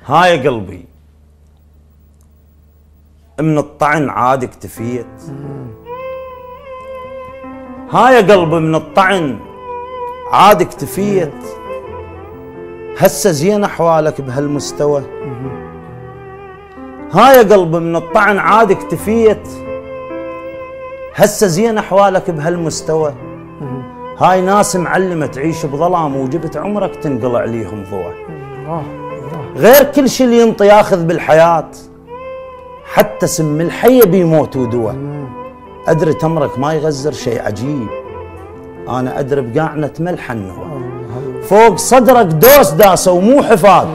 ها يا قلبي من الطعن عاد اكتفيت. ها يا قلبي من الطعن عاد اكتفيت. هسه زين احوالك بهالمستوى. ها يا قلبي من الطعن عاد اكتفيت. هسه زين احوالك بهالمستوى. هاي ناس معلمة تعيش بظلام وجبت عمرك تنقلع عليهم ضوء. غير كل شيء اللي ينطي ياخذ بالحياة، حتى سم الحية بيموت ودواء. أدري تمرك ما يغزر شيء عجيب، أنا أدري بقاعنة ملح النوى. فوق صدرك دوس داسة ومو حفاظ،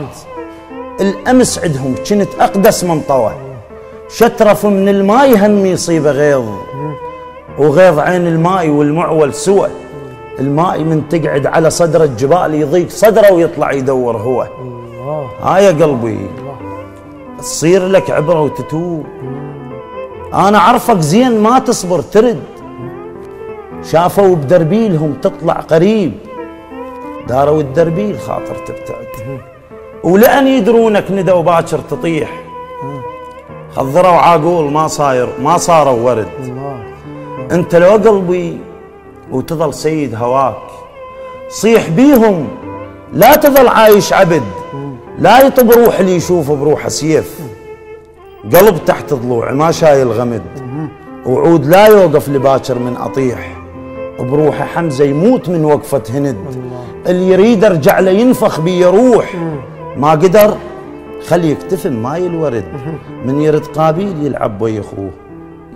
الأمس عندهم كنت أقدس من طوى. شترف من الماء هم يصيبه غيظ، وغيظ عين الماء والمعول سوى. الماء من تقعد على صدر الجبال يضيق صدره ويطلع يدور هو. ها يا قلبي تصير لك عبرة وتتوب. أنا أعرفك زين ما تصبر ترد. شافوا بدربيلهم تطلع قريب، داروا الدربيل خاطر تبتعد. ولأن يدرونك ندى وباكر تطيح، خضروا عاقول ما صاروا ورد. انت لو قلبي وتظل سيد هواك، صيح بيهم لا تظل عايش عبد. لا يطب روح اللي يشوف بروحه سيف. قلب تحت ضلوعي ما شايل غمد، وعود لا يوقف لباكر من اطيح. بروحه حمزه يموت من وقفه هند. اللي يريد ارجع له ينفخ بي يروح. ما قدر خلي يكتفن ماي الورد. من يرد قابيل يلعب ويا اخوه.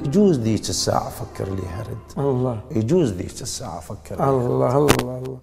يجوز ذيك الساعه فكر لي هرد. الله يجوز ذيك الساعه فكر لي. الله الله الله.